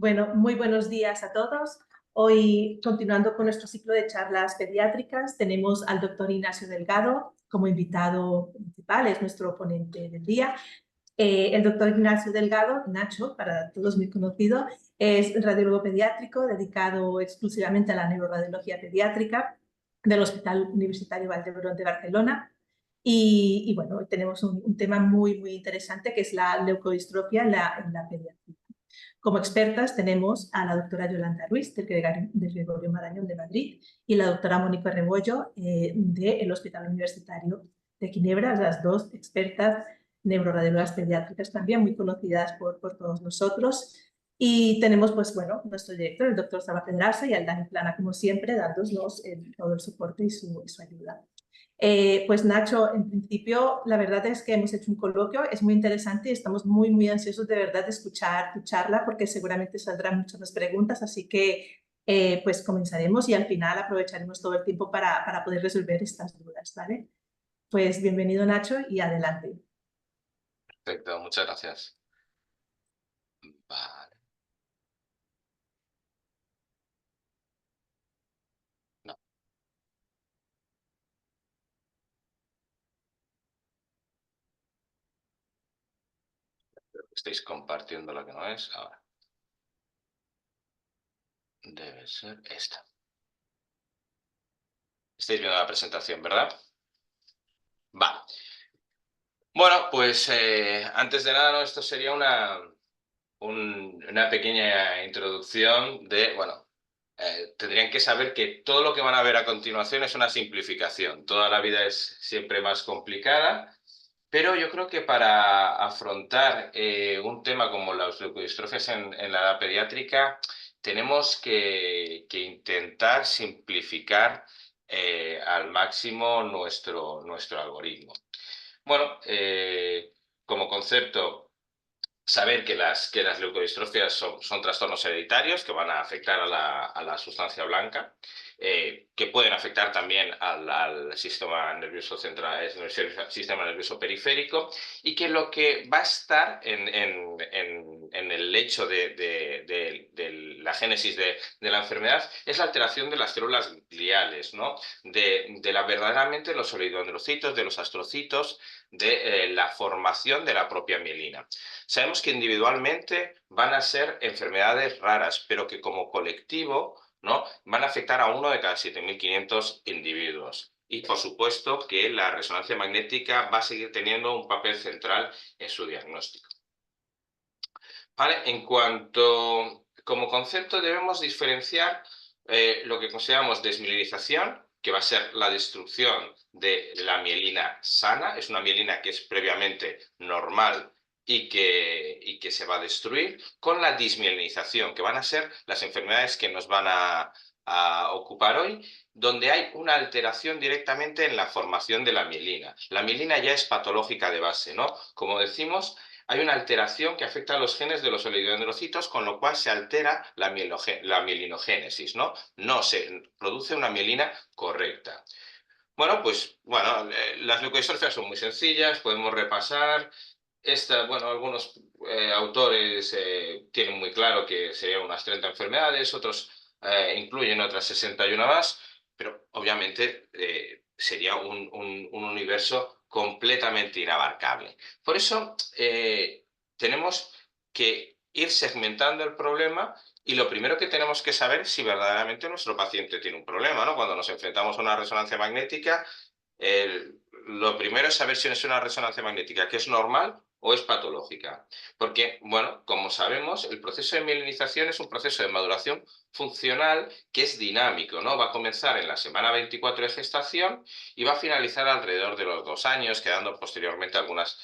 Bueno, muy buenos días a todos. Hoy, continuando con nuestro ciclo de charlas pediátricas, tenemos al doctor Ignacio Delgado como invitado principal, es nuestro ponente del día. El doctor Ignacio Delgado, Nacho, para todos muy conocido, es radiólogo pediátrico dedicado exclusivamente a la neuroradiología pediátrica del Hospital Universitario Vall d'Hebron de Barcelona. Y bueno, hoy tenemos un tema muy interesante que es la leucodistrofia en la pediatría. Como expertas tenemos a la doctora Yolanda Ruiz, del Gregorio Marañón de Madrid, y la doctora Mónica Rebollo, del Hospital Universitario de Ginebra, las dos expertas neuroradiólogas pediátricas también, muy conocidas por todos nosotros. Y tenemos, pues bueno, nuestro director, el doctor Salva Pedraza, y al Dani Plana, como siempre, dándonos todo el soporte y su ayuda. Pues Nacho, en principio, la verdad es que hemos hecho un coloquio, es muy interesante y estamos muy ansiosos de verdad de escuchar tu charla porque seguramente saldrán muchas más preguntas, así que pues comenzaremos y al final aprovecharemos todo el tiempo para poder resolver estas dudas, ¿vale? Pues bienvenido Nacho y adelante. Perfecto, muchas gracias. Vale. No, creo que estáis compartiendo lo que no es. Ahora. Debe ser esta. Estáis viendo la presentación, ¿verdad? Vale. Bueno, pues antes de nada, ¿no? Esto sería una pequeña introducción de, bueno, tendrían que saber que todo lo que van a ver a continuación es una simplificación. Toda la vida es siempre más complicada, pero yo creo que para afrontar un tema como las leucodistrofias en la edad pediátrica, tenemos que intentar simplificar al máximo nuestro algoritmo. Bueno, como concepto, saber que las leucodistrofias son trastornos hereditarios que van a afectar a la sustancia blanca, que pueden afectar también al sistema nervioso central, sistema nervioso periférico, y que lo que va a estar en el hecho de la génesis de la enfermedad es la alteración de las células gliales, ¿no? Verdaderamente los oligodendrocitos, de los astrocitos, de la formación de la propia mielina. Sabemos que individualmente van a ser enfermedades raras, pero que como colectivo, ¿no?, van a afectar a 1 de cada 7.500 individuos. Y por supuesto que la resonancia magnética va a seguir teniendo un papel central en su diagnóstico. ¿Vale? Como concepto debemos diferenciar lo que consideramos desmielinización, que va a ser la destrucción de la mielina sana, es una mielina que es previamente normal y que se va a destruir, con la dismielinización, que van a ser las enfermedades que nos van a ocupar hoy, donde hay una alteración directamente en la formación de la mielina. La mielina ya es patológica de base, ¿no? Como decimos, hay una alteración que afecta a los genes de los oligodendrocitos, con lo cual se altera la mielinogénesis, ¿no? No se produce una mielina correcta. Bueno, pues las leucodistrofias son muy sencillas, podemos repasar. Algunos autores tienen muy claro que serían unas 30 enfermedades, otros incluyen otras 61 más, pero obviamente sería un universo completamente inabarcable. Por eso tenemos que ir segmentando el problema, y lo primero que tenemos que saber es si verdaderamente nuestro paciente tiene un problema, ¿no? Cuando nos enfrentamos a una resonancia magnética, lo primero es saber si es una resonancia magnética que es normal o es patológica. Porque, bueno, como sabemos, el proceso de mielinización es un proceso de maduración funcional que es dinámico, ¿no? Va a comenzar en la semana 24 de gestación y va a finalizar alrededor de los 2 años, quedando posteriormente algunas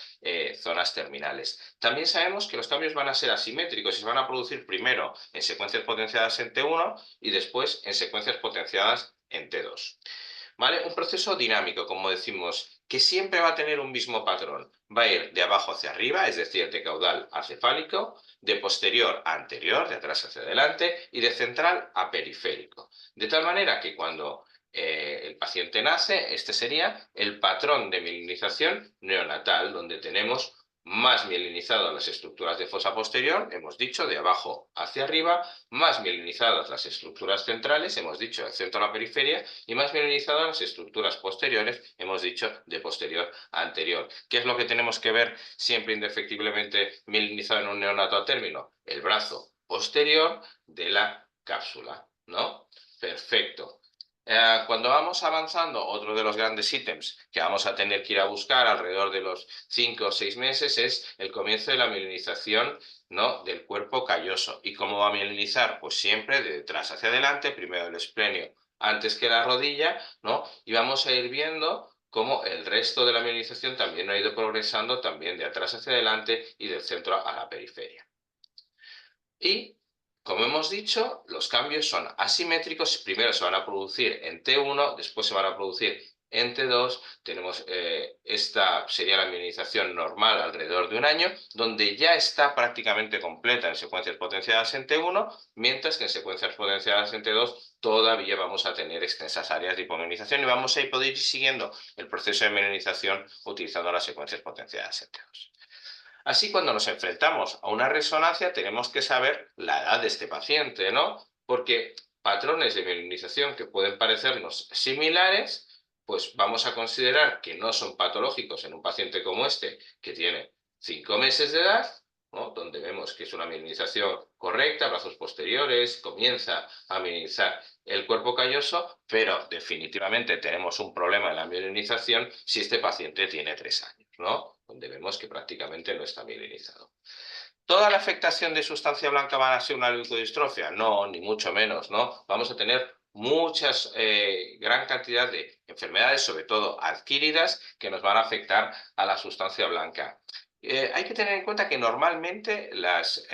zonas terminales. También sabemos que los cambios van a ser asimétricos y se van a producir primero en secuencias potenciadas en T1 y después en secuencias potenciadas en T2. ¿Vale? Un proceso dinámico, como decimos, que siempre va a tener un mismo patrón. Va a ir de abajo hacia arriba, es decir, de caudal a cefálico, de posterior a anterior, de atrás hacia adelante, y de central a periférico. De tal manera que cuando el paciente nace, este sería el patrón de mielinización neonatal, donde tenemos más mielinizadas las estructuras de fosa posterior, hemos dicho, de abajo hacia arriba, más mielinizadas las estructuras centrales, hemos dicho, del centro a la periferia, y más mielinizadas las estructuras posteriores, hemos dicho, de posterior a anterior. ¿Qué es lo que tenemos que ver siempre indefectiblemente mielinizado en un neonato a término? El brazo posterior de la cápsula, ¿no? Perfecto. Cuando vamos avanzando, otro de los grandes ítems que vamos a tener que ir a buscar alrededor de los 5 o 6 meses es el comienzo de la mielinización, ¿no?, del cuerpo calloso. ¿Y cómo va a mielinizar? Pues siempre de detrás hacia adelante, primero el esplenio antes que la rodilla, ¿no? Y vamos a ir viendo cómo el resto de la mielinización también ha ido progresando también de atrás hacia adelante y del centro a la periferia. Y, como hemos dicho, los cambios son asimétricos. Primero se van a producir en T1, después se van a producir en T2. Tenemos esta sería la mionización normal alrededor de un año, donde ya está prácticamente completa en secuencias potenciadas en T1, mientras que en secuencias potenciadas en T2 todavía vamos a tener extensas áreas de hipomilinización y vamos a poder ir siguiendo el proceso de mielinización utilizando las secuencias potenciadas en T2. Así, cuando nos enfrentamos a una resonancia, tenemos que saber la edad de este paciente, ¿no? Porque patrones de mielinización que pueden parecernos similares, pues vamos a considerar que no son patológicos en un paciente como este, que tiene 5 meses de edad, ¿no?, donde vemos que es una mielinización correcta, brazos posteriores, comienza a mielinizar el cuerpo calloso, pero definitivamente tenemos un problema en la mielinización si este paciente tiene 3 años, ¿no?, donde vemos que prácticamente no está mielinizado. ¿Toda la afectación de sustancia blanca va a ser una leucodistrofia? No, ni mucho menos, ¿no? Vamos a tener muchas, gran cantidad de enfermedades, sobre todo adquiridas, que nos van a afectar a la sustancia blanca. Hay que tener en cuenta que normalmente las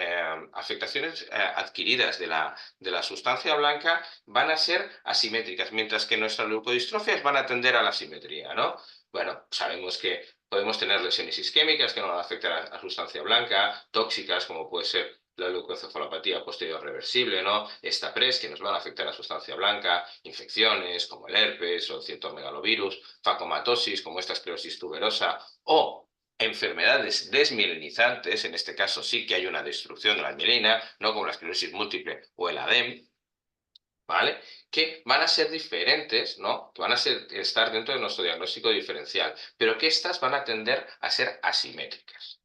afectaciones adquiridas de la sustancia blanca van a ser asimétricas, mientras que nuestras leucodistrofias van a tender a la simetría, ¿no? Bueno, sabemos que podemos tener lesiones isquémicas que no van a afectar a sustancia blanca, tóxicas como puede ser la leucoencefalopatía posterior reversible, ¿no? Esta PRES, que nos van a afectar a sustancia blanca, infecciones como el herpes o el citomegalovirus, facomatosis como esta esclerosis tuberosa o enfermedades desmielinizantes, en este caso sí que hay una destrucción de la mielina, no como la esclerosis múltiple o el ADEM, ¿vale? Que van a ser diferentes, ¿no? Que van a estar dentro de nuestro diagnóstico diferencial, pero que estas van a tender a ser asimétricas.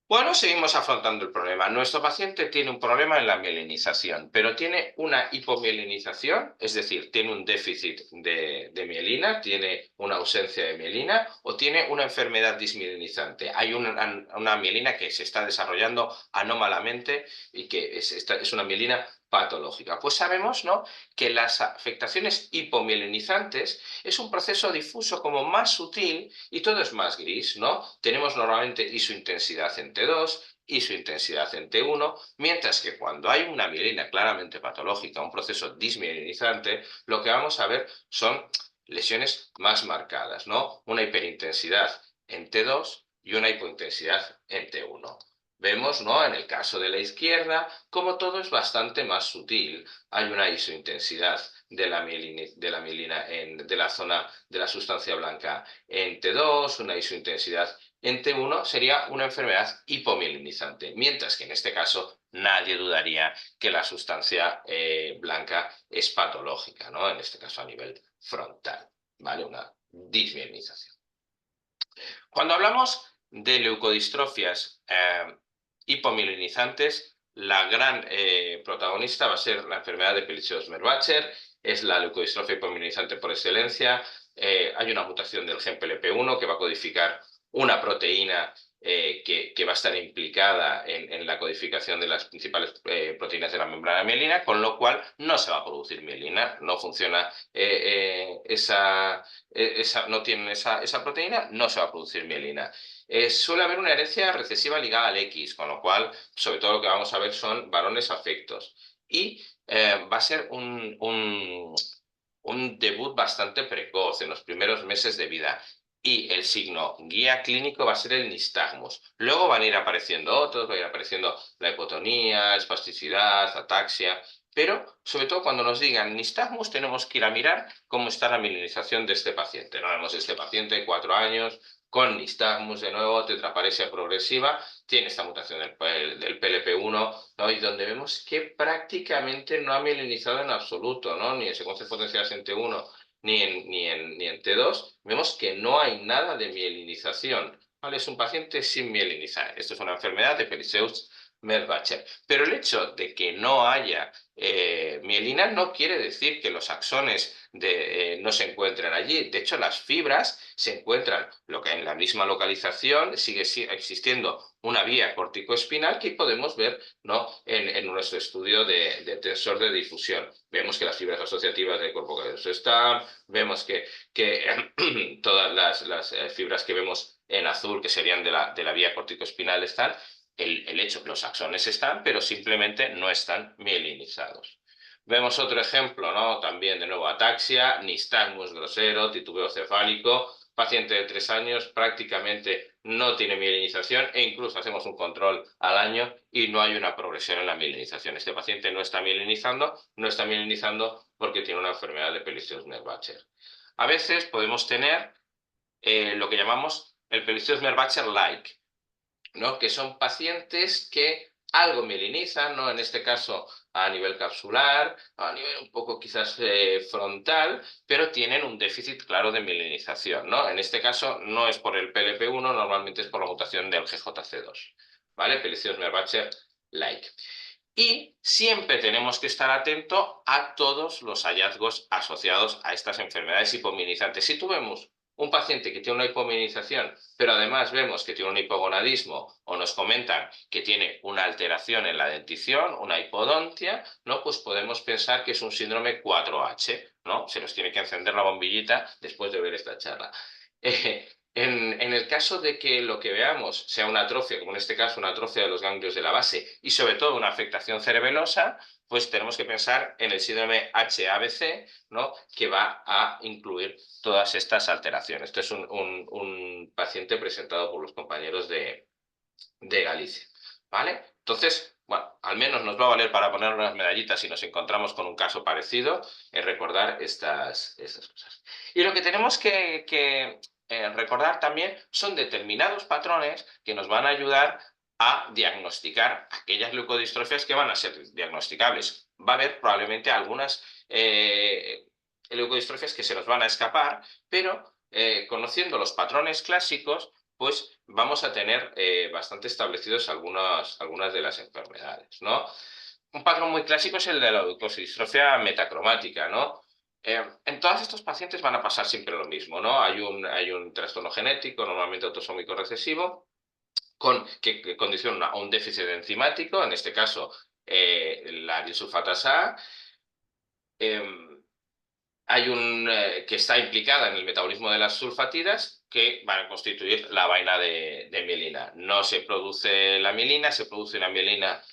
Bueno, seguimos afrontando el problema. Nuestro paciente tiene un problema en la mielinización, pero tiene una hipomielinización, es decir, tiene un déficit de mielina, tiene una ausencia de mielina o tiene una enfermedad dismielinizante. Hay una mielina que se está desarrollando anómalamente y que es una mielina patológica. Pues sabemos, ¿no?, que las afectaciones hipomielinizantes es un proceso difuso como más sutil y todo es más gris, ¿no? Tenemos normalmente isointensidad en T2, isointensidad en T1, mientras que cuando hay una mielina claramente patológica, un proceso dismielinizante, lo que vamos a ver son lesiones más marcadas, ¿no? Una hiperintensidad en T2 y una hipointensidad en T1. Vemos, ¿no?, en el caso de la izquierda, como todo es bastante más sutil. Hay una isointensidad de la mielina de la zona de la sustancia blanca en T2, una isointensidad en T1, sería una enfermedad hipomielinizante, mientras que en este caso nadie dudaría que la sustancia blanca es patológica, ¿no?, en este caso a nivel frontal, ¿vale? Una dismielinización. Cuando hablamos de leucodistrofias hipomielinizantes, la gran protagonista va a ser la enfermedad de Pelizaeus-Merzbacher, es la leucodistrofia hipomielinizante por excelencia. Hay una mutación del gen PLP1 que va a codificar una proteína que va a estar implicada en la codificación de las principales proteínas de la membrana mielina, con lo cual no se va a producir mielina, no funciona no tienen esa proteína, no se va a producir mielina. Suele haber una herencia recesiva ligada al X, con lo cual, sobre todo lo que vamos a ver son varones afectos. Y va a ser un debut bastante precoz en los primeros meses de vida. Y el signo guía clínico va a ser el nistagmus. Luego van a ir apareciendo otros, va a ir apareciendo la hipotonía, espasticidad, ataxia, pero sobre todo cuando nos digan nistagmus tenemos que ir a mirar cómo está la mielinización de este paciente. No vemos este paciente de 4 años con nistagmus de nuevo, tetraparesia progresiva, tiene esta mutación del PLP1, ¿no? Y donde vemos que prácticamente no ha mielinizado en absoluto, ¿no? Ni en secuencias potenciales en T1 ni en T2, vemos que no hay nada de mielinización, ¿vale? Es un paciente sin mielinizar. Esto es una enfermedad de Pelizaeus-Merzbacher. Pero el hecho de que no haya mielina no quiere decir que los axones no se encuentren allí. De hecho, las fibras se encuentran en la misma localización, sigue existiendo una vía corticoespinal que podemos ver, ¿no? en nuestro estudio de tensor de difusión. Vemos que las fibras asociativas del cuerpo cavernoso están, vemos que todas las fibras que vemos en azul, que serían de la vía corticoespinal, están. El hecho, los axones están, pero simplemente no están mielinizados. Vemos otro ejemplo, ¿no? También, de nuevo, ataxia, nistagmus grosero, titubeo cefálico, paciente de 3 años, prácticamente no tiene mielinización e incluso hacemos un control al año y no hay una progresión en la mielinización. Este paciente no está mielinizando porque tiene una enfermedad de Pelizaeus-Merzbacher. A veces podemos tener lo que llamamos el Pelizaeus-Merzbacher-like, ¿no? Que son pacientes que algo mielinizan, ¿no? En este caso a nivel capsular, a nivel un poco quizás frontal, pero tienen un déficit claro de mielinización, ¿no? En este caso no es por el PLP1, normalmente es por la mutación del GJC2, ¿vale? Pelizaeus-Merzbacher-like. Y siempre tenemos que estar atentos a todos los hallazgos asociados a estas enfermedades hipomielizantes. Si tuvimos un paciente que tiene una hipomielinización, pero además vemos que tiene un hipogonadismo o nos comentan que tiene una alteración en la dentición, una hipodontia, ¿no? Pues podemos pensar que es un síndrome 4H, ¿no? Se nos tiene que encender la bombillita después de ver esta charla. En el caso de que lo que veamos sea una atrofia, como en este caso una atrofia de los ganglios de la base y sobre todo una afectación cerebelosa, pues tenemos que pensar en el síndrome HABC, ¿no? Que va a incluir todas estas alteraciones. Este es un paciente presentado por los compañeros de Galicia, ¿vale? Entonces, bueno, al menos nos va a valer para poner unas medallitas si nos encontramos con un caso parecido, en recordar estas cosas. Y lo que tenemos que recordar también son determinados patrones que nos van a ayudar a diagnosticar aquellas leucodistrofias que van a ser diagnosticables. Va a haber probablemente algunas leucodistrofias que se nos van a escapar, pero conociendo los patrones clásicos, pues vamos a tener bastante establecidos algunas de las enfermedades, ¿no? Un patrón muy clásico es el de la leucodistrofia metacromática, ¿no? En todos estos pacientes van a pasar siempre lo mismo, ¿no? Hay un trastorno genético, normalmente autosómico recesivo, que condiciona a un déficit enzimático, en este caso la disulfatasa A. Que está implicada en el metabolismo de las sulfatidas que van a constituir la vaina de mielina. No se produce la mielina, se produce una mielina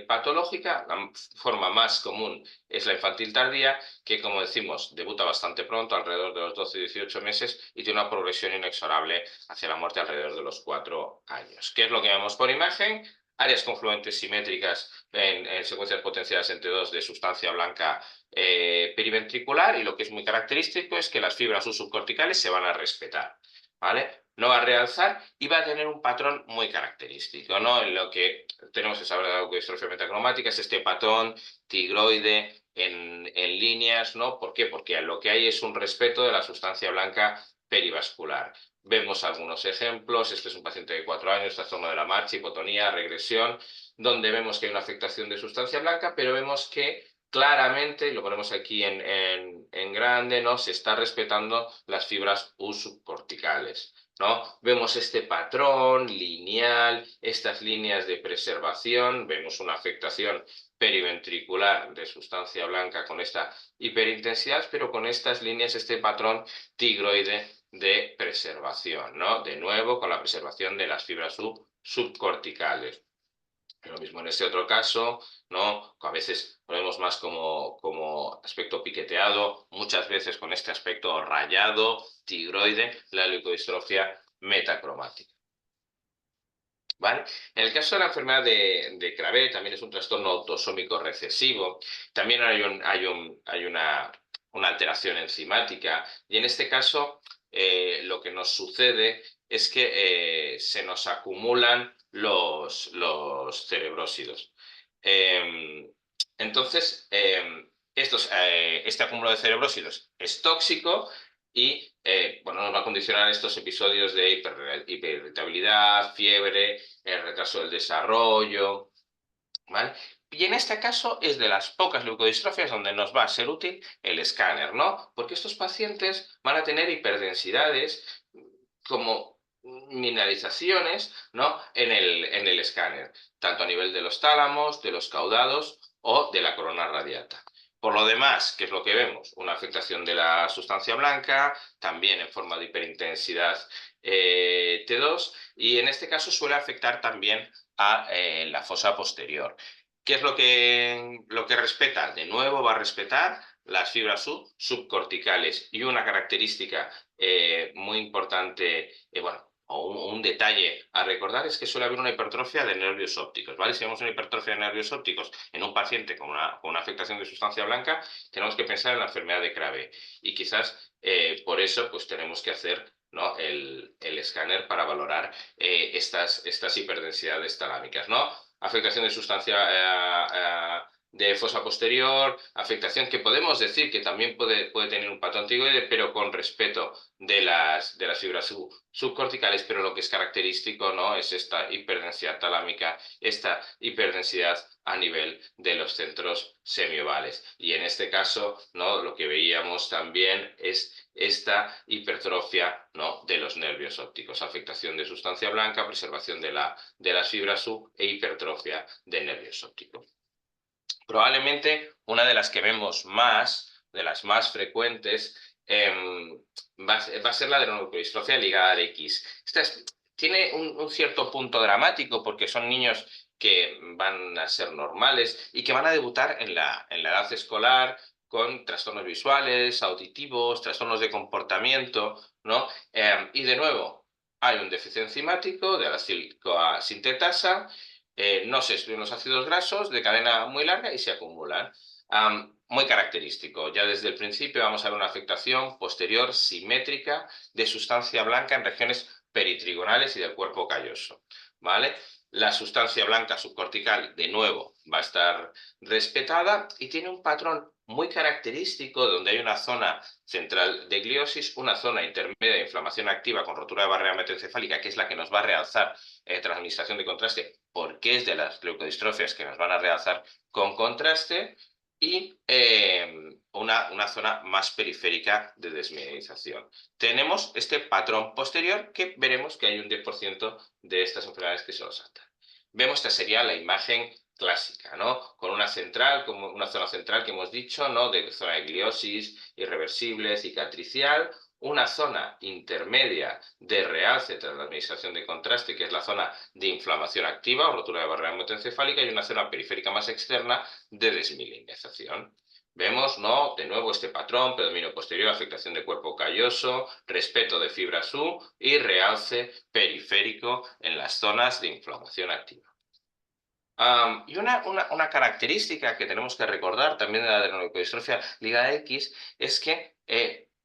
patológica. La forma más común es la infantil tardía, que, como decimos, debuta bastante pronto, alrededor de los 12-18 meses, y tiene una progresión inexorable hacia la muerte alrededor de los 4 años. ¿Qué es lo que vemos por imagen? Áreas confluentes simétricas en secuencias potenciadas entre 2 de sustancia blanca periventricular, y lo que es muy característico es que las fibras subcorticales se van a respetar, ¿vale? No va a realzar y va a tener un patrón muy característico, ¿no? En lo que tenemos que saber de la leucodistrofia metacromática es este patrón tigroide en líneas, ¿no? ¿Por qué? Porque lo que hay es un respeto de la sustancia blanca perivascular. Vemos algunos ejemplos. Este es un paciente de 4 años, trastorno de la marcha, hipotonía, regresión, donde vemos que hay una afectación de sustancia blanca, pero vemos que claramente, lo ponemos aquí en grande, ¿no? Se está respetando las fibras subcorticales, ¿no? Vemos este patrón lineal, estas líneas de preservación, vemos una afectación periventricular de sustancia blanca con esta hiperintensidad, pero con estas líneas, este patrón tigroide de preservación, ¿no? De nuevo, con la preservación de las fibras subcorticales. Lo mismo en este otro caso, ¿no? A veces ponemos más como aspecto piqueteado, muchas veces con este aspecto rayado, tigroide, la leucodistrofia metacromática. ¿Vale? En el caso de la enfermedad de Krabbe, también es un trastorno autosómico recesivo, también hay una alteración enzimática, y en este caso lo que nos sucede es que se nos acumulan los cerebrósidos. Entonces, este acúmulo de cerebrósidos es tóxico y bueno, nos va a condicionar estos episodios de hiperirritabilidad, fiebre, el retraso del desarrollo, ¿vale? Y en este caso es de las pocas leucodistrofias donde nos va a ser útil el escáner, ¿no? Porque estos pacientes van a tener hiperdensidades como mineralizaciones, ¿no? en el escáner, tanto a nivel de los tálamos, de los caudados o de la corona radiata. Por lo demás, ¿qué es lo que vemos? Una afectación de la sustancia blanca, también en forma de hiperintensidad T2, y en este caso suele afectar también a la fosa posterior. ¿Qué es lo que respeta? De nuevo va a respetar las fibras subcorticales y una característica muy importante, bueno, o un detalle a recordar es que suele haber una hipertrofia de nervios ópticos, ¿vale? Si vemos una hipertrofia de nervios ópticos en un paciente con una afectación de sustancia blanca, tenemos que pensar en la enfermedad de Krabbe y quizás por eso pues tenemos que hacer, ¿no? el escáner para valorar estas hiperdensidades talámicas, ¿no? Afectación de sustancia de fosa posterior, afectación que podemos decir que también puede tener un patrón tiroide, pero con respeto de las fibras subcorticales, pero lo que es característico, ¿no? es esta hiperdensidad talámica, esta hiperdensidad a nivel de los centros semiovales. Y en este caso, ¿no? lo que veíamos también es esta hipertrofia, ¿no? de los nervios ópticos, afectación de sustancia blanca, preservación de las fibras sub e hipertrofia de nervios ópticos. Probablemente una de las que vemos más, de las más frecuentes, va a ser la de la leucodistrofia ligada al X. Tiene un cierto punto dramático porque son niños que van a ser normales y que van a debutar en la edad escolar con trastornos visuales, auditivos, trastornos de comportamiento, ¿no? Y de nuevo, hay un déficit enzimático de la CoA-sintetasa, no se excluyen los ácidos grasos de cadena muy larga y se acumulan. Muy característico. Ya desde el principio vamos a ver una afectación posterior simétrica de sustancia blanca en regiones peritrigonales y del cuerpo calloso, ¿vale? La sustancia blanca subcortical, de nuevo, va a estar respetada y tiene un patrón muy característico donde hay una zona central de gliosis, una zona intermedia de inflamación activa con rotura de barrera metoencefálica, que es la que nos va a realzar tras administración de contraste, porque es de las leucodistrofias que nos van a realzar con contraste, y una zona más periférica de desmineralización. Tenemos este patrón posterior que veremos que hay un 10% de estas enfermedades que se lo saltan. Vemos, esta sería la imagen clásica, ¿no? Con una central, como una zona central que hemos dicho, ¿no? De zona de gliosis, irreversible, cicatricial, una zona intermedia de realce tras la administración de contraste, que es la zona de inflamación activa o rotura de barrera hematoencefálica, y una zona periférica más externa de desmielinización. Vemos, ¿no? De nuevo este patrón, predominio posterior, afectación de cuerpo calloso, respeto de fibras U y realce periférico en las zonas de inflamación activa. Y una característica que tenemos que recordar también de la adrenoleucodistrofia ligada X es que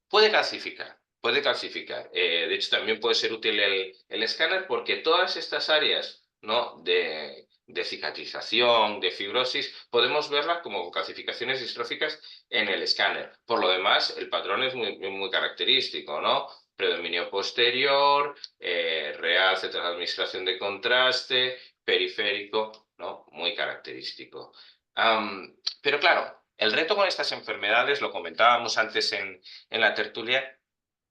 puede calcificar. Puede calcificar. De hecho, también puede ser útil el escáner porque todas estas áreas, ¿no? de cicatrización, de fibrosis, podemos verlas como calcificaciones distróficas en el escáner. Por lo demás, el patrón es muy característico, ¿no? Predominio posterior, realce tras administración de contraste, periférico, ¿no? Muy característico. Pero claro, el reto con estas enfermedades, lo comentábamos antes en la tertulia,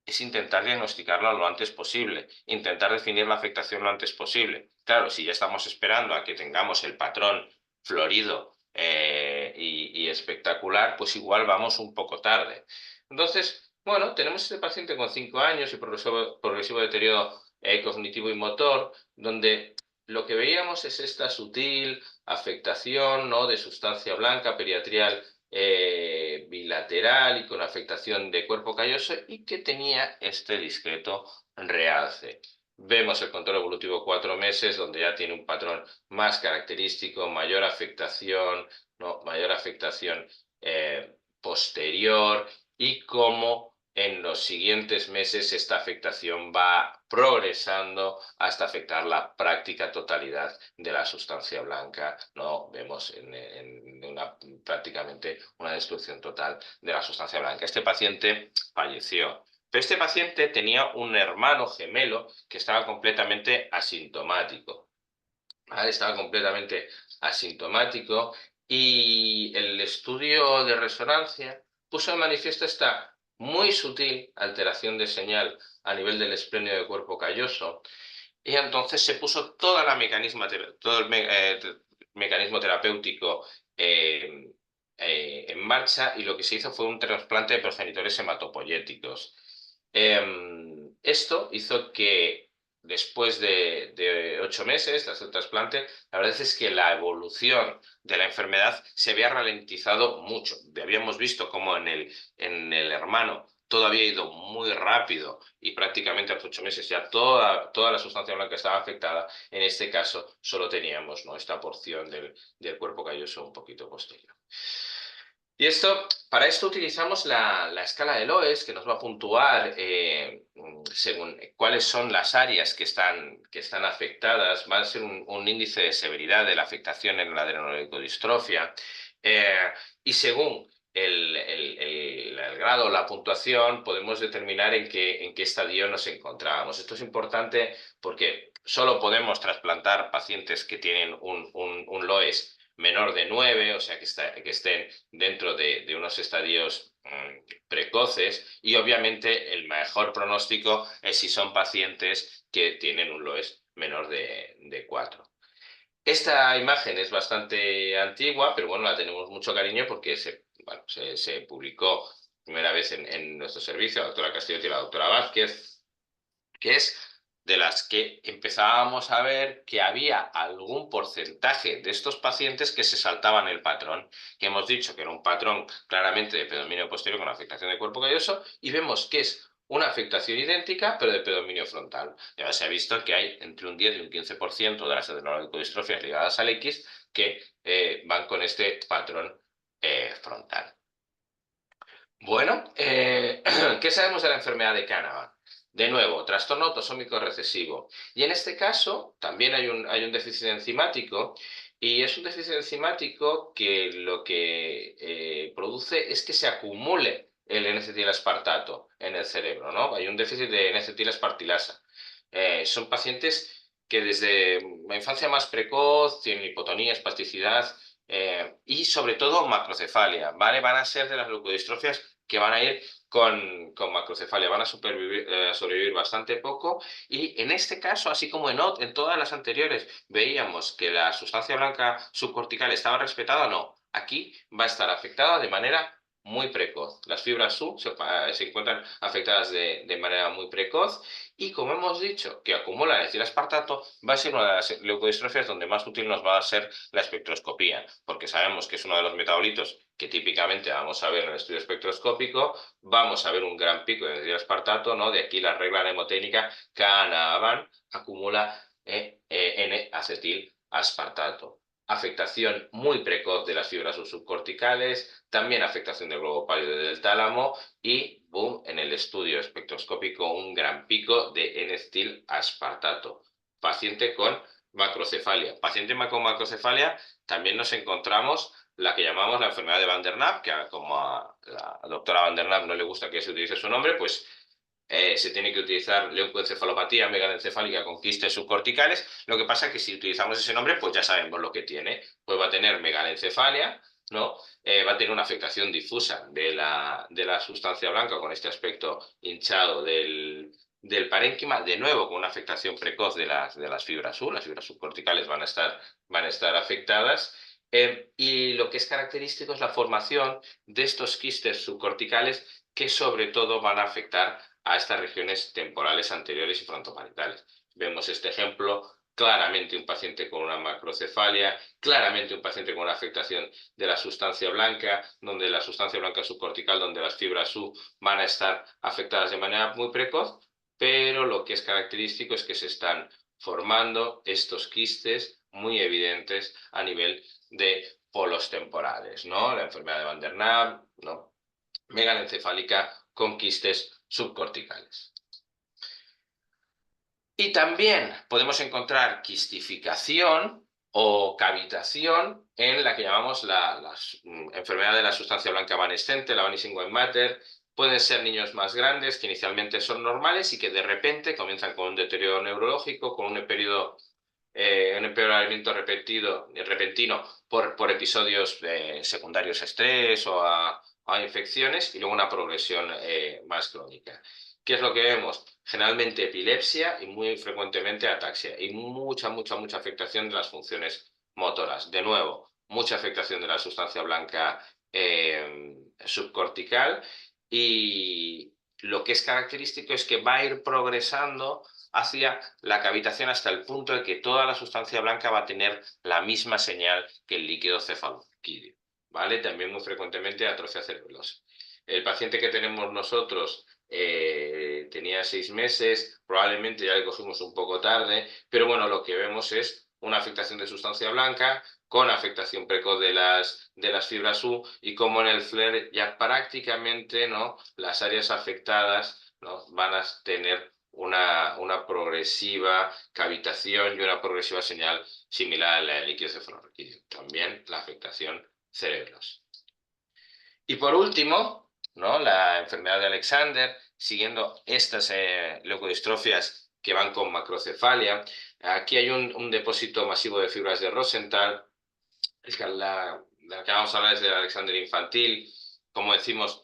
es intentar diagnosticarla lo antes posible, intentar definir la afectación lo antes posible. Claro, si ya estamos esperando a que tengamos el patrón florido y espectacular, pues igual vamos un poco tarde. Entonces, bueno, tenemos este paciente con 5 años y progresivo deterioro cognitivo y motor, donde lo que veíamos es esta sutil afectación, ¿no? de sustancia blanca periatrial bilateral y con afectación de cuerpo calloso y que tenía este discreto realce. Vemos el control evolutivo 4 meses, donde ya tiene un patrón más característico, mayor afectación, ¿no? mayor afectación posterior, y cómo en los siguientes meses esta afectación va progresando hasta afectar la práctica totalidad de la sustancia blanca, ¿no? Vemos prácticamente una destrucción total de la sustancia blanca. Este paciente falleció. Pero este paciente tenía un hermano gemelo que estaba completamente asintomático. ¿Vale? Estaba completamente asintomático y el estudio de resonancia puso de manifiesto esta muy sutil alteración de señal a nivel del esplenio del cuerpo calloso y entonces se puso todo el mecanismo terapéutico eh, en marcha y lo que se hizo fue un trasplante de progenitores hematopoyéticos. Esto hizo que después de 8 meses tras el trasplante, la verdad es que la evolución de la enfermedad se había ralentizado mucho. Habíamos visto cómo en el hermano todo había ido muy rápido y prácticamente a los 8 meses ya toda la sustancia blanca estaba afectada. En este caso solo teníamos, ¿no?, esta porción del cuerpo calloso un poquito posterior. Y para esto utilizamos la escala de Loess, que nos va a puntuar según cuáles son las áreas que están afectadas. Va a ser un índice de severidad de la afectación en la adrenoleucodistrofia. Y según el grado o la puntuación, podemos determinar en qué estadio nos encontrábamos. Esto es importante porque solo podemos trasplantar pacientes que tienen un Loess menor de 9, o sea, que estén dentro de unos estadios precoces, y obviamente el mejor pronóstico es si son pacientes que tienen un Loess menor de 4. Esta imagen es bastante antigua, pero bueno, la tenemos mucho cariño porque se publicó primera vez en nuestro servicio, la doctora Castillo y la doctora Vázquez, que es de las que empezábamos a ver que había algún porcentaje de estos pacientes que se saltaban el patrón, que hemos dicho que era un patrón claramente de predominio posterior con afectación del cuerpo calloso, y vemos que es una afectación idéntica, pero de predominio frontal. Ya se ha visto que hay entre un 10 y un 15% de las adrenoleucodistrofias ligadas al X que van con este patrón frontal. Bueno, ¿qué sabemos de la enfermedad de Canavan? De nuevo, trastorno autosómico recesivo. Y en este caso también hay un déficit enzimático, y es un déficit enzimático que lo que produce es que se acumule el N-acetilaspartato en el cerebro, ¿no? Hay un déficit de N-acetilaspartilasa. Son pacientes que desde la infancia más precoz tienen hipotonía, espasticidad, y sobre todo macrocefalia, ¿vale? Van a ser de las leucodistrofias que van a ir con macrocefalia, van a sobrevivir bastante poco, y en este caso, así como en todas las anteriores, veíamos que la sustancia blanca subcortical estaba respetada, no, aquí va a estar afectada de manera muy precoz. Las fibras SU se encuentran afectadas de manera muy precoz, y como hemos dicho que acumulan espartato, va a ser una de las leucodistrofias donde más útil nos va a ser la espectroscopía, porque sabemos que es uno de los metabolitos que típicamente vamos a ver en el estudio espectroscópico. Vamos a ver un gran pico de espartato, ¿no? De aquí la regla mnemotécnica: Canavan acumula N-acetil aspartato. Afectación muy precoz de las fibras subcorticales, también afectación del globo pálido y del tálamo, y boom, en el estudio espectroscópico un gran pico de N-acetil aspartato. Paciente con macrocefalia. Paciente con macrocefalia también nos encontramos la que llamamos la enfermedad de Van der Naap, que como a la doctora Van der Naap no le gusta que se utilice su nombre, pues se tiene que utilizar leucoencefalopatía megalencefálica con quistes subcorticales. Lo que pasa es que si utilizamos ese nombre, pues ya sabemos lo que tiene. Pues va a tener megalencefalia, ¿no? Va a tener una afectación difusa de la sustancia blanca con este aspecto hinchado del parénquima, de nuevo con una afectación precoz de las fibras SU. Las fibras subcorticales van a estar afectadas. Y lo que es característico es la formación de estos quistes subcorticales, que sobre todo van a afectar a estas regiones temporales anteriores y frontoparietales. Vemos este ejemplo, claramente un paciente con una macrocefalia, claramente un paciente con una afectación de la sustancia blanca, donde la sustancia blanca subcortical, donde las fibras SU van a estar afectadas de manera muy precoz, pero lo que es característico es que se están formando estos quistes muy evidentes a nivel de polos temporales, ¿no? La enfermedad de Van der Naap, ¿no? Megalencefálica con quistes subcorticales. Y también podemos encontrar quistificación o cavitación en la que llamamos la enfermedad de la sustancia blanca evanescente, la vanishing white matter. Pueden ser niños más grandes que inicialmente son normales y que de repente comienzan con un deterioro neurológico, con un empeoramiento repentino por episodios secundarios a estrés o a infecciones y luego una progresión más crónica. ¿Qué es lo que vemos? Generalmente epilepsia y muy frecuentemente ataxia y mucha afectación de las funciones motoras. De nuevo, mucha afectación de la sustancia blanca subcortical y lo que es característico es que va a ir progresando hacia la cavitación hasta el punto de que toda la sustancia blanca va a tener la misma señal que el líquido cefalorraquídeo, ¿vale? También muy frecuentemente atrofia cerebelosa. El paciente que tenemos nosotros tenía 6 meses, probablemente ya le cogimos un poco tarde, pero bueno, lo que vemos es una afectación de sustancia blanca con afectación precoz de las fibras U y como en el FLAIR ya prácticamente, ¿no?, las áreas afectadas, ¿no?, van a tener una progresiva cavitación y una progresiva señal similar al líquido cefalorraquídeo. También la afectación cerebrosa. Y por último, ¿no?, la enfermedad de Alexander, siguiendo estas leucodistrofias que van con macrocefalia. Aquí hay un depósito masivo de fibras de Rosenthal. La que vamos a hablar es del Alexander infantil. Como decimos,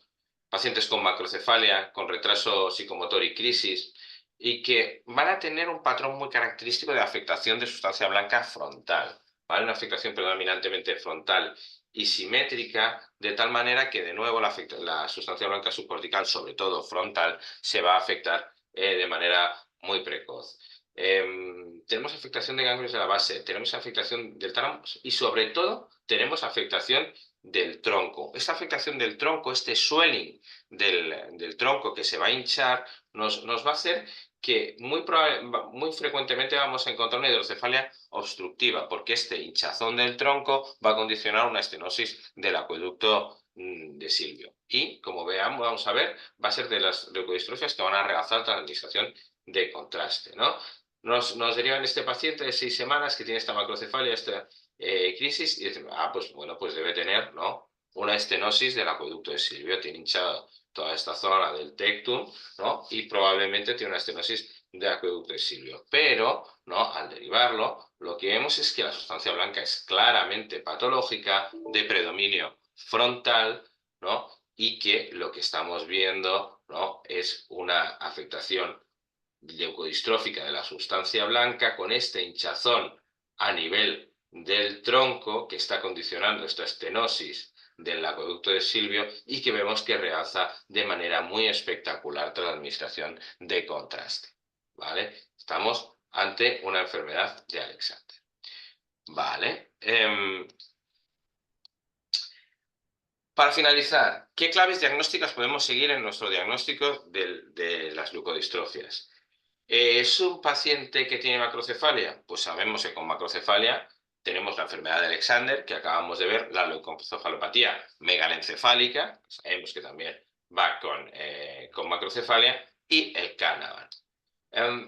pacientes con macrocefalia, con retraso psicomotor y crisis, y que van a tener un patrón muy característico de afectación de sustancia blanca frontal, ¿vale? Una afectación predominantemente frontal y simétrica, de tal manera que de nuevo la sustancia blanca subcortical, sobre todo frontal, se va a afectar de manera muy precoz. Tenemos afectación de ganglios de la base, tenemos afectación del tálamo y sobre todo tenemos afectación del tronco. Esta afectación del tronco, este swelling del tronco que se va a hinchar, nos va a hacer que muy frecuentemente vamos a encontrar una hidrocefalia obstructiva, porque este hinchazón del tronco va a condicionar una estenosis del acueducto de Silvio. Y, como vamos a ver, va a ser de las leucodistrofias que van a realzar la administración de contraste, ¿no? Nos derivan este paciente de 6 semanas que tiene esta macrocefalia, esta crisis, y decimos, pues bueno, pues debe tener, ¿no?, una estenosis del acueducto de Silvio, tiene hinchado toda esta zona del tectum, ¿no?, y probablemente tiene una estenosis del acueducto de Silvio. Pero, ¿no?, al derivarlo, lo que vemos es que la sustancia blanca es claramente patológica, de predominio frontal, ¿no?, y que lo que estamos viendo, ¿no?, es una afectación leucodistrófica de la sustancia blanca con este hinchazón a nivel del tronco que está condicionando esta estenosis del acueducto de Silvio y que vemos que realza de manera muy espectacular tras la administración de contraste, ¿vale? Estamos ante una enfermedad de Alexander, ¿vale? Para finalizar, ¿qué claves diagnósticas podemos seguir en nuestro diagnóstico de las leucodistrofias? ¿Es un paciente que tiene macrocefalia? Pues sabemos que con macrocefalia tenemos la enfermedad de Alexander, que acabamos de ver, la leucoencefalopatía megalencefálica, sabemos que también va con macrocefalia, y el Canavan.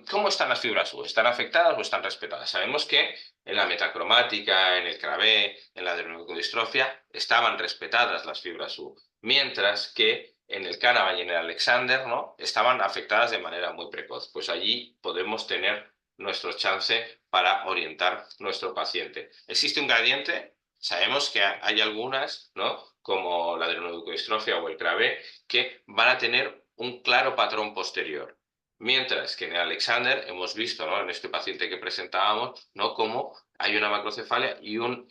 ¿Cómo están las fibras U? ¿Están afectadas o están respetadas? Sabemos que en la metacromática, en el Krabbe, en la adrenoleucodistrofia, estaban respetadas las fibras U, mientras que en el Canavan y en el Alexander, ¿no?, estaban afectadas de manera muy precoz. Pues allí podemos tener nuestro chance para orientar nuestro paciente. ¿Existe un gradiente? Sabemos que hay algunas, ¿no?, como la adrenoleucodistrofia o el Krabbe, que van a tener un claro patrón posterior. Mientras que en el Alexander hemos visto, ¿no?, en este paciente que presentábamos, ¿no?, cómo hay una macrocefalia y un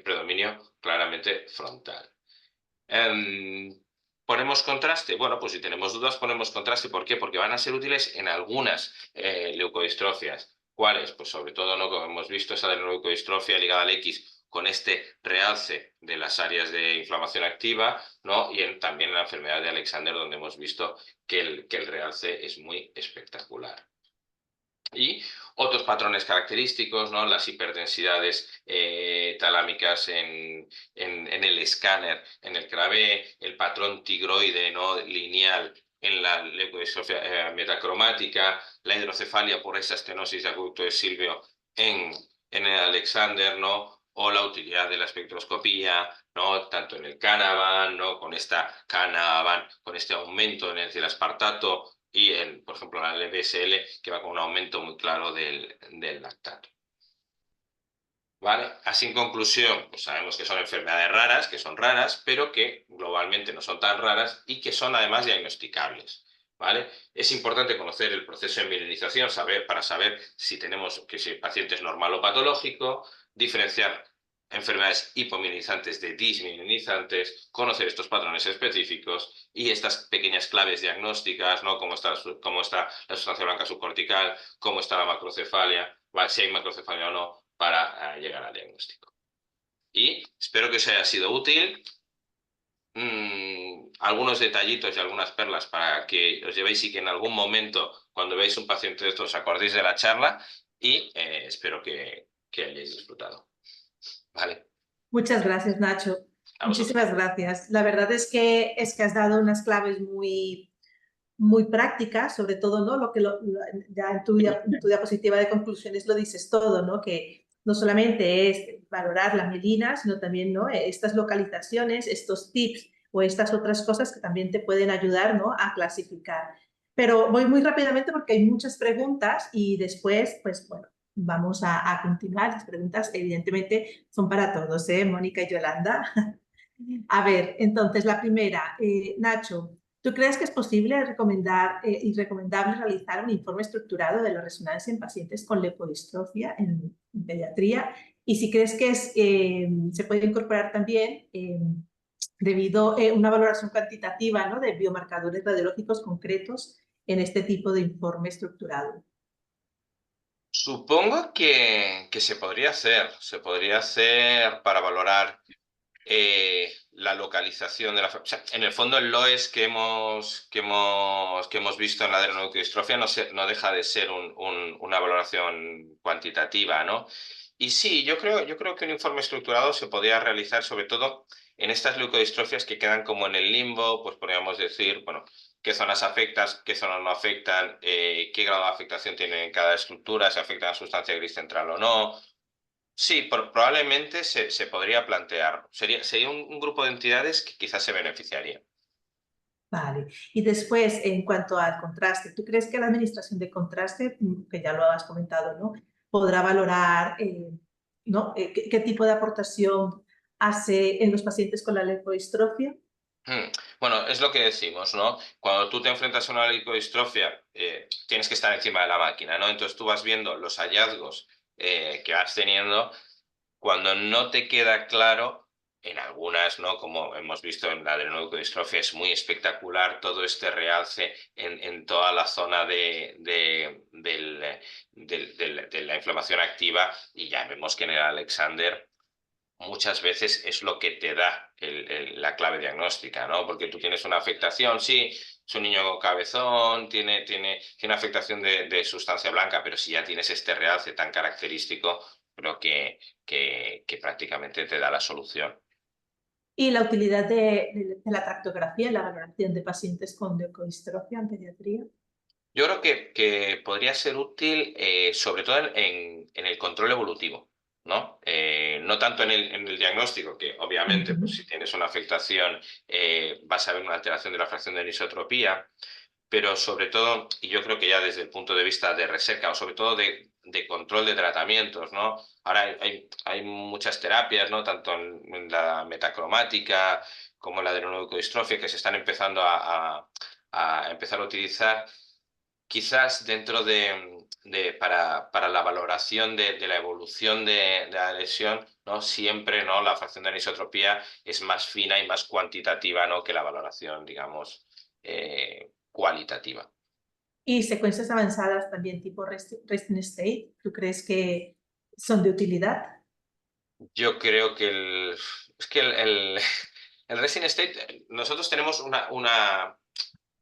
predominio claramente frontal. ¿Ponemos contraste? Bueno, pues si tenemos dudas ponemos contraste. ¿Por qué? Porque van a ser útiles en algunas leucodistrofias. ¿Cuáles? Pues sobre todo, ¿no?, como hemos visto, esa de la leucodistrofia ligada al X con este realce de las áreas de inflamación activa, ¿no?, y también en la enfermedad de Alexander, donde hemos visto que el realce es muy espectacular. Y otros patrones característicos, ¿no?, las hiperdensidades talámicas en el escáner, en el Krabbe, el patrón tigroide, ¿no?, lineal en la leucodistrofia metacromática, la hidrocefalia por esa estenosis de acueducto de Silvio en el Alexander, ¿no? O la utilidad de la espectroscopía, ¿no? Tanto en el Canavan, ¿no? Con esta Canavan, con este aumento en el aspartato y, por ejemplo, en la LDSL, que va con un aumento muy claro del lactato. ¿Vale? Así en conclusión, pues sabemos que son enfermedades raras, que son raras, pero que globalmente no son tan raras y que son además diagnosticables. ¿Vale? Es importante conocer el proceso de mielinización para saber si tenemos que si el paciente es normal o patológico, diferenciar enfermedades hipomielizantes de dismielinizantes, conocer estos patrones específicos y estas pequeñas claves diagnósticas, ¿no? Cómo está la sustancia blanca subcortical, cómo está la macrocefalia, ¿vale? Si hay macrocefalia o no, para llegar al diagnóstico. Y espero que os haya sido útil. Algunos detallitos y algunas perlas para que os llevéis y que en algún momento, cuando veáis un paciente de estos, os acordéis de la charla y espero que hayáis disfrutado. ¿Vale? Muchas gracias, Nacho. A vosotros. Muchísimas gracias. La verdad es que has dado unas claves muy prácticas, sobre todo, ¿no? Ya en tu diapositiva de conclusiones lo dices todo, ¿no? Que no solamente es valorar la mielina, sino también, ¿no? Estas localizaciones, estos tips o estas otras cosas que también te pueden ayudar, ¿no? A clasificar. Pero voy muy rápidamente porque hay muchas preguntas y después, pues bueno, vamos a continuar. Las preguntas evidentemente son para todos, ¿eh? Mónica y Yolanda. A ver, entonces la primera, Nacho, ¿tú crees que es posible recomendar y recomendable realizar un informe estructurado de la resonancia en pacientes con leucodistrofia en pediatría? Y si crees que se puede incorporar también debido a una valoración cuantitativa, ¿no? De biomarcadores radiológicos concretos en este tipo de informe estructurado. Supongo que se podría hacer para valorar la localización de la... O sea, en el fondo el LOES que hemos visto en la adrenoleucodistrofia no deja de ser una valoración cuantitativa, ¿no? Y sí, yo creo que un informe estructurado se podría realizar sobre todo en estas leucodistrofias que quedan como en el limbo, pues podríamos decir, bueno, qué zonas afectan, qué zonas no afectan, qué grado de afectación tienen en cada estructura, si afecta a la sustancia gris central o no. Sí, probablemente se podría plantear. Sería un grupo de entidades que quizás se beneficiaría. Vale. Y después, en cuanto al contraste, ¿tú crees que la administración de contraste, que ya lo has comentado, ¿no? Podrá valorar, ¿no? ¿Qué tipo de aportación hace en los pacientes con la leucodistrofia? Bueno, es lo que decimos, ¿no? Cuando tú te enfrentas a una leucodistrofia, tienes que estar encima de la máquina, ¿no? Entonces tú vas viendo los hallazgos que vas teniendo. Cuando no te queda claro, en algunas, ¿no? Como hemos visto en la adrenoleucodistrofia, es muy espectacular todo este realce en toda la zona de la inflamación activa y ya vemos que en el Alexander muchas veces es lo que te da la clave diagnóstica, ¿no? Porque tú tienes una afectación, sí, es un niño cabezón, tiene afectación de sustancia blanca, pero si ya tienes este realce tan característico, creo que prácticamente te da la solución. Y la utilidad de la tractografía en la valoración de pacientes con leucodistrofia en pediatría. Yo creo que podría ser útil, sobre todo en el control evolutivo, ¿no? No tanto en el diagnóstico, que obviamente, pues Ujú. si tienes una afectación, vas a ver una alteración de la fracción de anisotropía, pero sobre todo, y yo creo que ya desde el punto de vista de reseca, o sobre todo de control de tratamientos, ¿no? Ahora hay muchas terapias, ¿no? Tanto en la metacromática como en la adrenoleucodistrofia, que se están empezando a empezar a utilizar quizás dentro para la valoración de la evolución de la lesión, ¿no? Siempre, ¿no? La fracción de anisotropía es más fina y más cuantitativa, ¿no? Que la valoración, digamos, cualitativa. Y secuencias avanzadas también tipo resting state, ¿tú crees que son de utilidad? Yo creo que es que el Resin State, nosotros tenemos una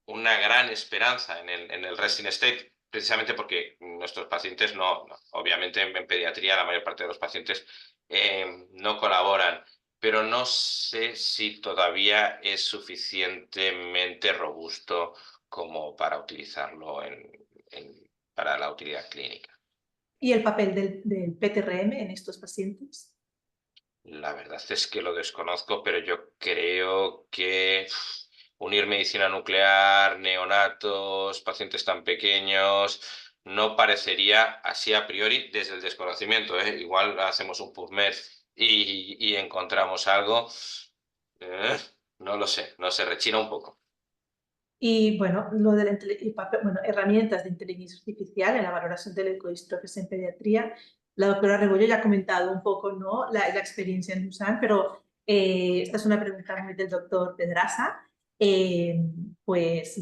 gran esperanza en el resting state, precisamente porque nuestros pacientes obviamente en pediatría la mayor parte de los pacientes no colaboran, pero no sé si todavía es suficientemente robusto como para utilizarlo para la utilidad clínica. ¿Y el papel del PTRM en estos pacientes? La verdad es que lo desconozco, pero yo creo que unir medicina nuclear, neonatos, pacientes tan pequeños, no parecería así a priori desde el desconocimiento, ¿eh? Igual hacemos un PubMed y encontramos algo. eh, no lo sé, no se rechina un poco. Y bueno, bueno, herramientas de inteligencia artificial en la valoración de leukodistrofias en pediatría. La doctora Rebollo ya ha comentado un poco, ¿no?, la experiencia en Busan, pero esta es una pregunta muy del doctor Pedraza. Pues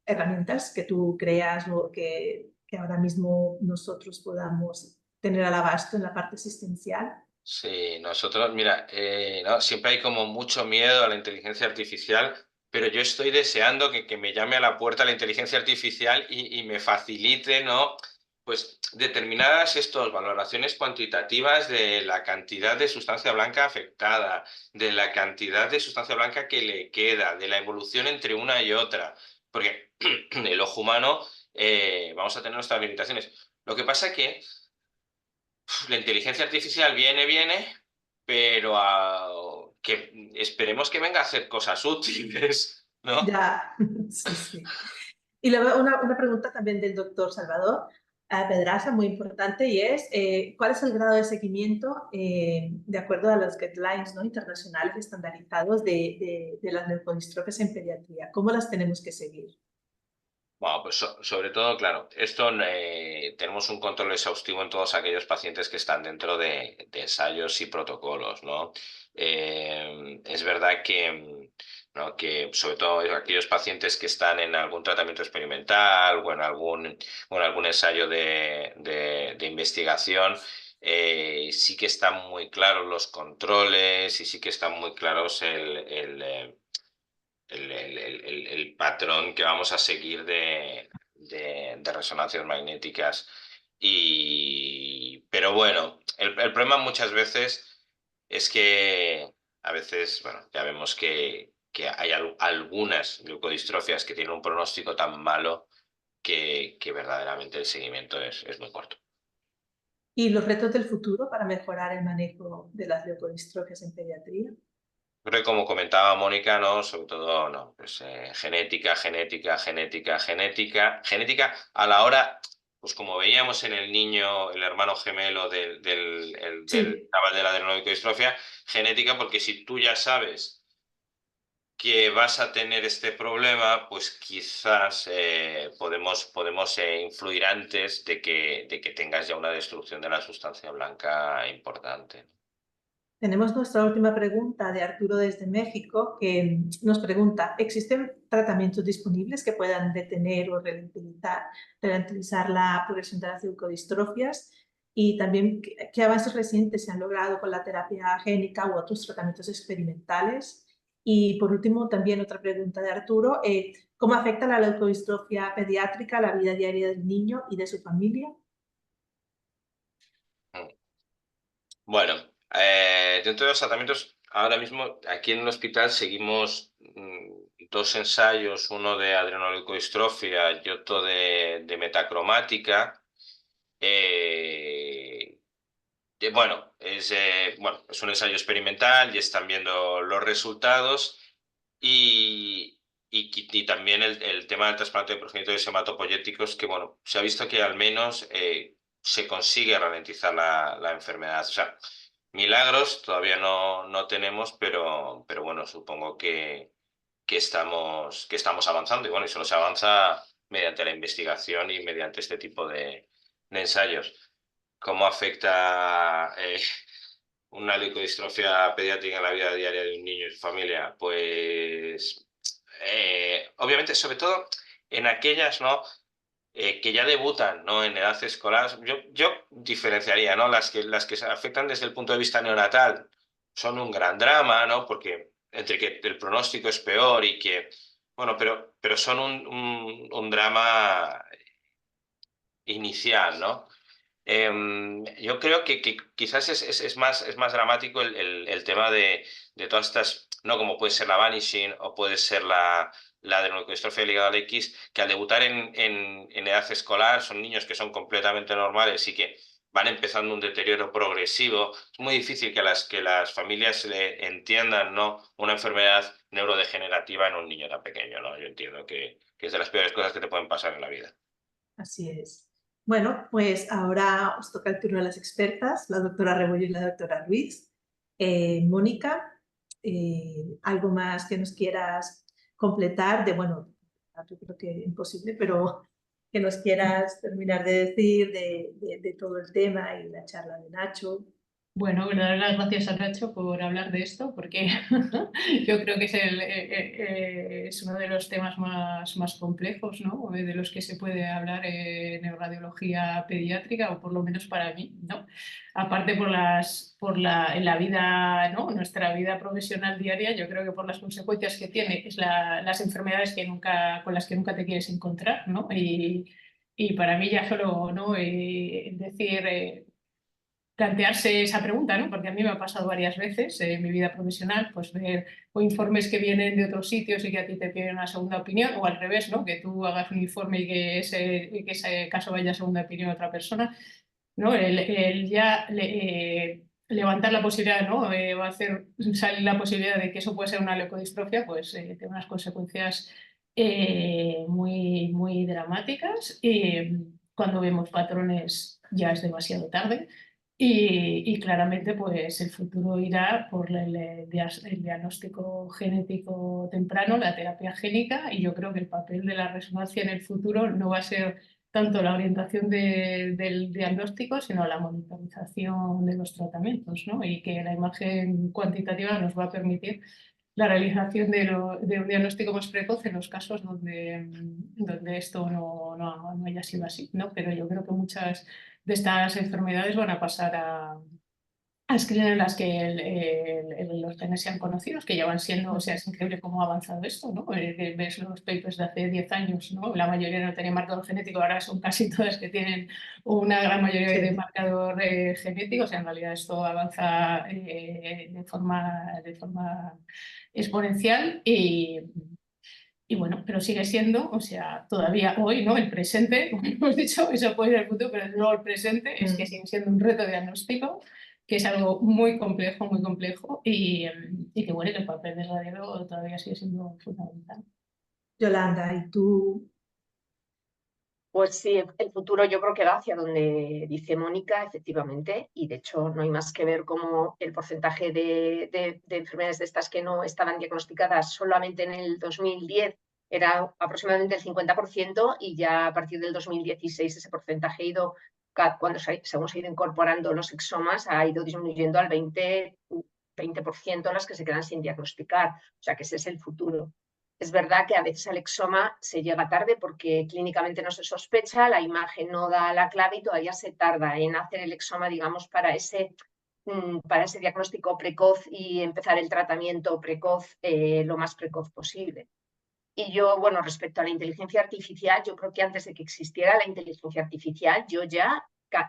herramientas que tú creas o que ahora mismo nosotros podamos tener al abasto en la parte asistencial. Sí, nosotros, mira, no, siempre hay como mucho miedo a la inteligencia artificial, pero yo estoy deseando que me llame a la puerta la inteligencia artificial y me facilite, ¿no? Pues determinadas valoraciones cuantitativas de la cantidad de sustancia blanca afectada, de la cantidad de sustancia blanca que le queda, de la evolución entre una y otra, porque el ojo humano vamos a tener nuestras limitaciones. Lo que pasa que la inteligencia artificial viene, pero que esperemos que venga a hacer cosas útiles, ¿no? Ya, sí, sí. Y luego una pregunta también del doctor Salvador Pedraza, muy importante, y es, ¿cuál es el grado de seguimiento de acuerdo a los guidelines, ¿no?, internacionales estandarizados de las leukodistrofias en pediatría? ¿Cómo las tenemos que seguir? Bueno, pues sobre todo, claro, esto tenemos un control exhaustivo en todos aquellos pacientes que están dentro de ensayos y protocolos, ¿no? Es verdad ¿no?, que sobre todo aquellos pacientes que están en algún tratamiento experimental o en algún ensayo de investigación, sí que están muy claros los controles y sí que están muy claros el patrón que vamos a seguir de resonancias magnéticas. Pero bueno, el problema muchas veces es que a veces, bueno, ya vemos que hay algunas leucodistrofias que tienen un pronóstico tan malo que verdaderamente el seguimiento es muy corto. ¿Y los retos del futuro para mejorar el manejo de las leukodistrofias en pediatría? Creo que como comentaba Mónica, ¿no? Sobre todo, ¿no? Pues genética, genética a la hora, pues como veíamos en el niño, el hermano gemelo del Sí. chaval de la adrenoleucodistrofia, genética, porque si tú ya sabes que vas a tener este problema, pues quizás podemos influir antes de que tengas ya una destrucción de la sustancia blanca importante. Tenemos nuestra última pregunta de Arturo desde México, que nos pregunta, ¿existen tratamientos disponibles que puedan detener o ralentizar la progresión de las leucodistrofias? Y también, ¿qué avances recientes se han logrado con la terapia génica u otros tratamientos experimentales? Y por último, también otra pregunta de Arturo, ¿cómo afecta la leucodistrofia pediátrica a la vida diaria del niño y de su familia? Bueno, dentro de los tratamientos, ahora mismo aquí en el hospital seguimos dos ensayos, uno de adrenoleucodistrofia y otro de metacromática. Eh, es un ensayo experimental y están viendo los resultados y también el tema del trasplante de progenitores hematopoyéticos, que bueno, se ha visto que al menos se consigue ralentizar la enfermedad. O sea, milagros todavía no tenemos, pero bueno, supongo que estamos avanzando y bueno, y solo se avanza mediante la investigación y mediante este tipo de ensayos. ¿Cómo afecta una leucodistrofia pediátrica en la vida diaria de un niño y su familia? Pues obviamente, sobre todo en aquellas, ¿no?, que ya debutan, ¿no?, en edad escolar. Yo diferenciaría, ¿no?, las que se afectan desde el punto de vista neonatal son un gran drama, ¿no?, porque entre que el pronóstico es peor y que, bueno, pero son un drama inicial, ¿no? Yo creo que quizás es más dramático el tema de todas estas, ¿no?, como puede ser la Vanishing o puede ser la adrenoleucodistrofia del hígado X, que al debutar en edad escolar son niños que son completamente normales y que van empezando un deterioro progresivo. Es muy difícil que las familias entiendan, ¿no?, una enfermedad neurodegenerativa en un niño tan pequeño, ¿no? Yo entiendo que es de las peores cosas que te pueden pasar en la vida. Así es. Bueno, pues ahora os toca el turno a las expertas, la doctora Rebollo y la doctora Ruiz. Mónica, ¿algo más que nos quieras completar? Bueno, yo creo que imposible, pero que nos quieras terminar de decir de todo el tema y la charla de Nacho. Bueno, dar las gracias a Nacho por hablar de esto, porque yo creo que es uno de los temas más complejos, ¿no?, de los que se puede hablar en neuroradiología pediátrica, o por lo menos para mí, ¿no? Aparte en la vida, ¿no?, nuestra vida profesional diaria, yo creo que por las consecuencias que tiene, es las enfermedades con las que nunca te quieres encontrar, ¿no? Y para mí ya solo, ¿no?, plantearse esa pregunta, ¿no? Porque a mí me ha pasado varias veces en mi vida profesional, pues ver o informes que vienen de otros sitios y que a ti te piden una segunda opinión, o al revés, ¿no?, que tú hagas un informe y que ese caso vaya a segunda opinión a otra persona, ¿no? Levantar la posibilidad, ¿no?, o hacer salir la posibilidad de que eso puede ser una leucodistrofia, pues tiene unas consecuencias muy dramáticas, y cuando vemos patrones ya es demasiado tarde. Y claramente pues el futuro irá por el diagnóstico genético temprano, la terapia génica, y yo creo que el papel de la resonancia en el futuro no va a ser tanto la orientación del diagnóstico, sino la monitorización de los tratamientos, ¿no? Y que la imagen cuantitativa nos va a permitir la realización de un diagnóstico más precoz en los casos donde esto no haya sido así, ¿no? Pero yo creo que muchas de estas enfermedades van a pasar a screening en las que los genes sean conocidos, que ya van siendo, o sea, es increíble cómo ha avanzado esto, ¿no? Ves los papers de hace 10 años, ¿no? La mayoría no tenía marcador genético, ahora son casi todas que tienen una gran mayoría de marcador genético, o sea, en realidad esto avanza de forma exponencial. Y bueno, pero sigue siendo, o sea, todavía hoy, ¿no?, el presente, como hemos dicho, eso puede ser el futuro, pero no el presente, es que sigue siendo un reto diagnóstico, que es algo muy complejo, y que bueno, que el papel del radiólogo todavía sigue siendo fundamental. Yolanda, ¿y tú? Pues sí, el futuro yo creo que va hacia donde dice Mónica, efectivamente, y de hecho no hay más que ver cómo el porcentaje de enfermedades de estas que no estaban diagnosticadas solamente en el 2010 era aproximadamente el 50%, y ya a partir del 2016 ese porcentaje ha ido, según se ha ido incorporando los exomas, ha ido disminuyendo al 20% las que se quedan sin diagnosticar, o sea que ese es el futuro. Es verdad que a veces al exoma se llega tarde porque clínicamente no se sospecha, la imagen no da la clave y todavía se tarda en hacer el exoma, digamos, para ese diagnóstico precoz y empezar el tratamiento precoz lo más precoz posible. Y yo, bueno, respecto a la inteligencia artificial, yo creo que antes de que existiera la inteligencia artificial, yo ya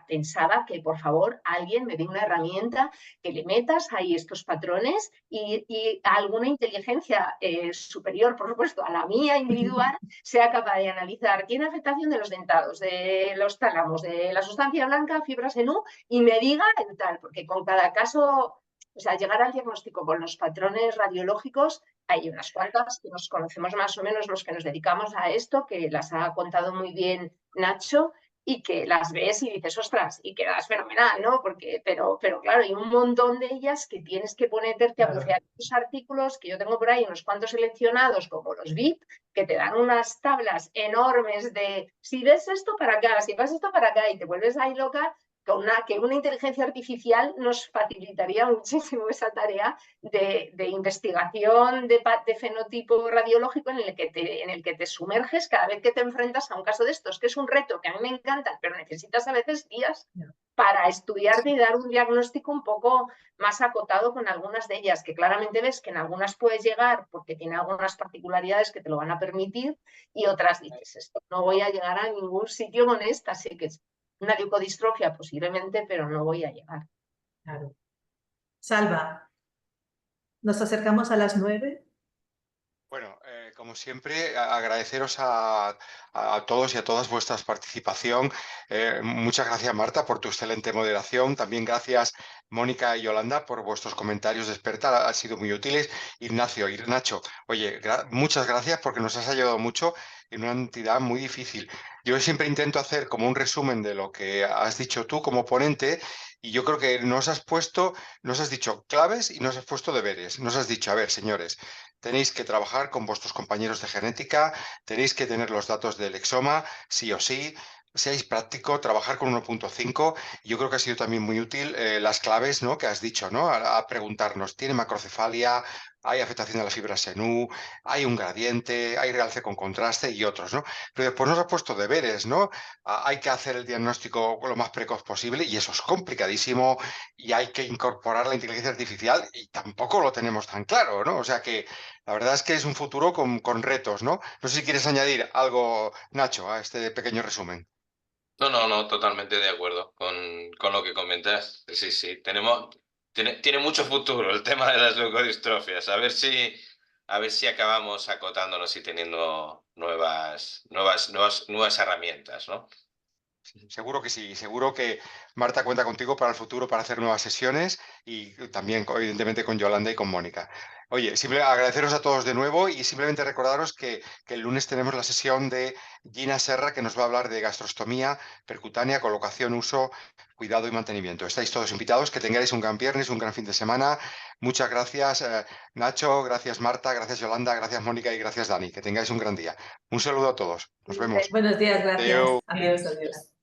pensaba que, por favor, alguien me dé una herramienta que le metas ahí estos patrones y alguna inteligencia superior, por supuesto, a la mía individual, sea capaz de analizar, tiene afectación de los dentados, de los tálamos, de la sustancia blanca, fibras en U, y me diga el tal, porque con cada caso, o sea, llegar al diagnóstico con los patrones radiológicos, hay unas cuantas que nos conocemos más o menos los que nos dedicamos a esto, que las ha contado muy bien Nacho, y que las ves y dices, ostras, y quedas fenomenal, ¿no? Pero claro, hay un montón de ellas que tienes que ponerte a bucear los artículos, que yo tengo por ahí unos cuantos seleccionados, como los VIP, que te dan unas tablas enormes de si ves esto para acá, si ves esto para acá, y te vuelves ahí loca, que una inteligencia artificial nos facilitaría muchísimo esa tarea de investigación de fenotipo radiológico en el que te sumerges cada vez que te enfrentas a un caso de estos, que es un reto que a mí me encanta, pero necesitas a veces días para estudiarte y dar un diagnóstico un poco más acotado con algunas de ellas, que claramente ves que en algunas puedes llegar porque tiene algunas particularidades que te lo van a permitir, y otras dices, esto no voy a llegar a ningún sitio con esta, así que es una leucodistrofia posiblemente, pero no voy a llegar. Claro. Salva, nos acercamos a las 9. Bueno, Como siempre, agradeceros a todos y a todas vuestra participación. Muchas gracias, Marta, por tu excelente moderación. También gracias, Mónica y Yolanda, por vuestros comentarios de experta. Han sido muy útiles. Ignacio y Nacho, oye, muchas gracias porque nos has ayudado mucho en una entidad muy difícil. Yo siempre intento hacer como un resumen de lo que has dicho tú como ponente y yo creo que nos has dicho claves y nos has puesto deberes. Nos has dicho, a ver, señores, tenéis que trabajar con vuestros compañeros de genética, tenéis que tener los datos del exoma, sí o sí, seáis práctico, trabajar con 1.5. Yo creo que ha sido también muy útil las claves, ¿no?, que has dicho, ¿no?, a preguntarnos, ¿tiene macrocefalia? ¿Hay afectación de la fibra senú? ¿Hay un gradiente? ¿Hay realce con contraste? Y otros, ¿no? Pero después nos has puesto deberes, ¿no? Hay que hacer el diagnóstico lo más precoz posible y eso es complicadísimo y hay que incorporar la inteligencia artificial y tampoco lo tenemos tan claro, ¿no? O sea que la verdad es que es un futuro con retos, ¿no? No sé si quieres añadir algo, Nacho, a este pequeño resumen. No, totalmente de acuerdo con lo que comentas. Sí, sí, tiene mucho futuro el tema de las leucodistrofias. A ver si acabamos acotándonos y teniendo nuevas herramientas, ¿no? Seguro que sí, seguro que Marta cuenta contigo para el futuro para hacer nuevas sesiones y también, evidentemente, con Yolanda y con Mónica. Oye, agradeceros a todos de nuevo y simplemente recordaros que el lunes tenemos la sesión de Gina Serra que nos va a hablar de gastrostomía percutánea, colocación, uso, cuidado y mantenimiento. Estáis todos invitados, que tengáis un gran viernes, un gran fin de semana. Muchas gracias, Nacho, gracias Marta, gracias Yolanda, gracias Mónica y gracias Dani. Que tengáis un gran día. Un saludo a todos. Nos vemos. Buenos días, gracias. Adeu. Adiós, adiós.